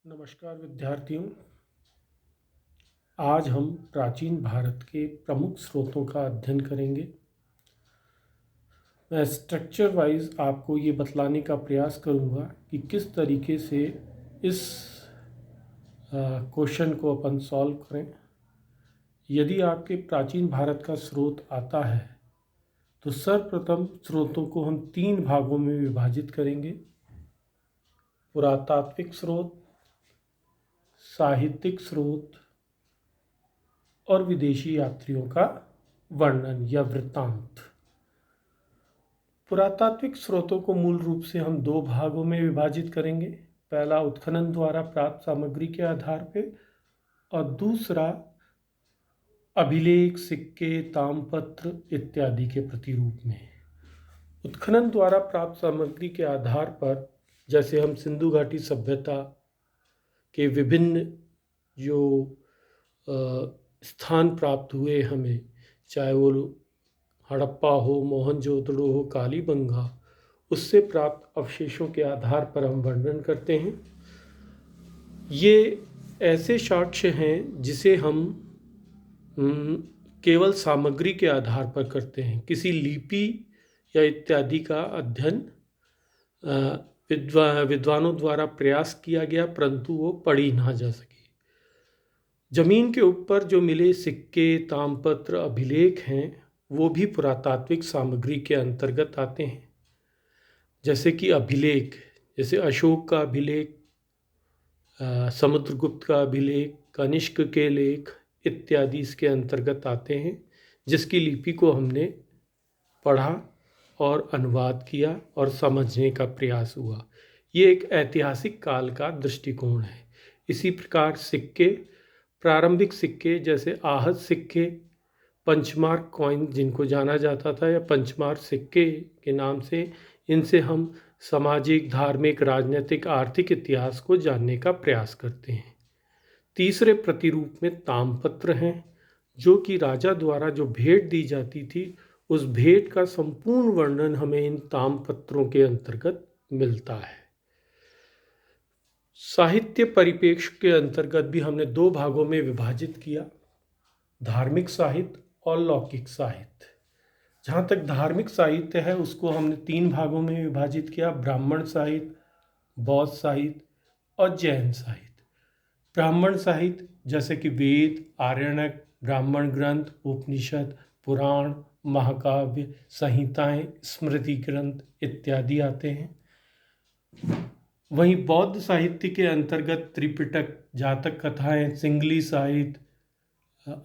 नमस्कार विद्यार्थियों। आज हम प्राचीन भारत के प्रमुख स्रोतों का अध्ययन करेंगे। मैं स्ट्रक्चर वाइज आपको ये बतलाने का प्रयास करूँगा कि किस तरीके से इस क्वेश्चन को अपन सॉल्व करें। यदि आपके प्राचीन भारत का स्रोत आता है तो सर्वप्रथम स्रोतों को हम 3 भागों में विभाजित करेंगे: पुरातात्विक स्रोत, साहित्यिक स्रोत और विदेशी यात्रियों का वर्णन या वृत्तांत। पुरातात्विक स्रोतों को मूल रूप से हम 2 भागों में विभाजित करेंगे। पहला उत्खनन द्वारा प्राप्त सामग्री के आधार पर और दूसरा अभिलेख, सिक्के, तामपत्र इत्यादि के प्रतिरूप में। उत्खनन द्वारा प्राप्त सामग्री के आधार पर जैसे हम सिंधु घाटी सभ्यता के विभिन्न जो स्थान प्राप्त हुए हमें, चाहे वो हड़प्पा हो, मोहनजोदड़ो हो, कालीबंगा, उससे प्राप्त अवशेषों के आधार पर हम वर्णन करते हैं। ये ऐसे साक्ष्य हैं जिसे हम केवल सामग्री के आधार पर करते हैं। किसी लिपि या इत्यादि का अध्ययन विद्वानों द्वारा प्रयास किया गया, परंतु वो पढ़ी ना जा सकी। जमीन के ऊपर जो मिले सिक्के, तामपत्र, अभिलेख हैं, वो भी पुरातात्विक सामग्री के अंतर्गत आते हैं। जैसे कि अभिलेख, जैसे अशोक का अभिलेख, समुद्रगुप्त का अभिलेख, कनिष्क के लेख इत्यादि इसके अंतर्गत आते हैं, जिसकी लिपि को हमने पढ़ा और अनुवाद किया और समझने का प्रयास हुआ। ये एक ऐतिहासिक काल का दृष्टिकोण है। इसी प्रकार सिक्के, प्रारंभिक सिक्के जैसे आहत सिक्के, पंचमार्क कॉइन जिनको जाना जाता था, या पंचमार्क सिक्के के नाम से, इनसे हम सामाजिक, धार्मिक, राजनीतिक, आर्थिक इतिहास को जानने का प्रयास करते हैं। तीसरे प्रतिरूप में तामपत्र हैं, जो कि राजा द्वारा जो भेंट दी जाती थी, उस भेंट का संपूर्ण वर्णन हमें इन तामपत्रों के अंतर्गत मिलता है। साहित्य परिप्रेक्ष्य के अंतर्गत भी हमने 2 भागों में विभाजित किया: धार्मिक साहित्य और लौकिक साहित्य। जहाँ तक धार्मिक साहित्य है उसको हमने 3 भागों में विभाजित किया: ब्राह्मण साहित्य, बौद्ध साहित्य और जैन साहित्य। ब्राह्मण साहित्य जैसे कि वेद, आरण्यक, ब्राह्मण ग्रंथ, उपनिषद, पुराण, महाकाव्य, संहिताएं, स्मृति ग्रंथ इत्यादि आते हैं। वहीं बौद्ध साहित्य के अंतर्गत त्रिपिटक, जातक कथाएं, सिंगली साहित्य,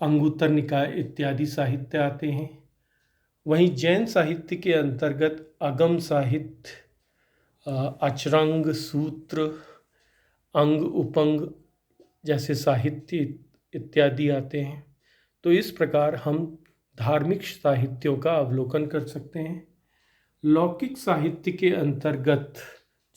अंगुत्तर निकाय इत्यादि साहित्य आते हैं। वहीं जैन साहित्य के अंतर्गत अगम साहित्य, अचरंग, सूत्र, अंग, उपंग जैसे साहित्य इत्यादि आते हैं। तो इस प्रकार हम धार्मिक साहित्यों का अवलोकन कर सकते हैं। लौकिक साहित्य के अंतर्गत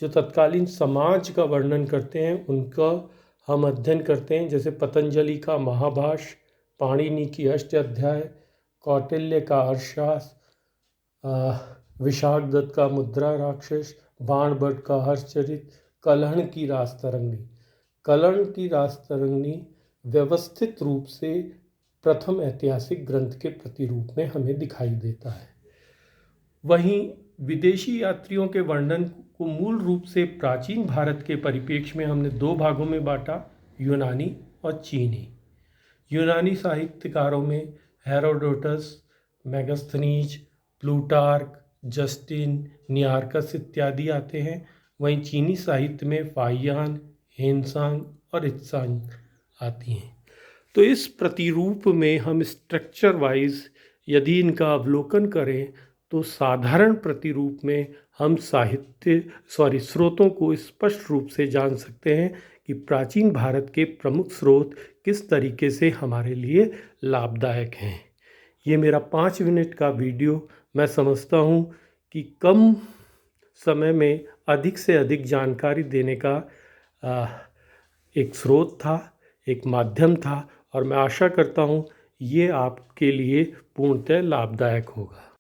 जो तत्कालीन समाज का वर्णन करते हैं, उनका हम अध्ययन करते हैं। जैसे पतंजलि का महाभाष्य, पाणिनि की अष्टाध्याय, कौटिल्य का अर्थशास्त्र, विशाखदत्त का मुद्रा राक्षस, बाणभट्ट का हर्षचरित, कलहण की राजतरंगिणी। कलहण की राजतरंगिणी व्यवस्थित रूप से प्रथम ऐतिहासिक ग्रंथ के प्रतिरूप में हमें दिखाई देता है। वहीं विदेशी यात्रियों के वर्णन को मूल रूप से प्राचीन भारत के परिप्रेक्ष्य में हमने 2 भागों में बांटा: यूनानी और चीनी। यूनानी साहित्यकारों में हेरोडोटस, मेगास्थनीज, प्लूटार्क, जस्टिन, नियार्कस इत्यादि आते हैं। वहीं चीनी साहित्य में फाहियान, हेनसांग और इत्सांग आती हैं। तो इस प्रतिरूप में हम स्ट्रक्चर वाइज यदि इनका अवलोकन करें तो साधारण प्रतिरूप में हम स्रोतों को स्पष्ट रूप से जान सकते हैं कि प्राचीन भारत के प्रमुख स्रोत किस तरीके से हमारे लिए लाभदायक हैं। ये मेरा 5 मिनट का वीडियो मैं समझता हूँ कि कम समय में अधिक से अधिक जानकारी देने का एक स्रोत था, एक माध्यम था, और मैं आशा करता हूँ ये आपके लिए पूर्णतः लाभदायक होगा।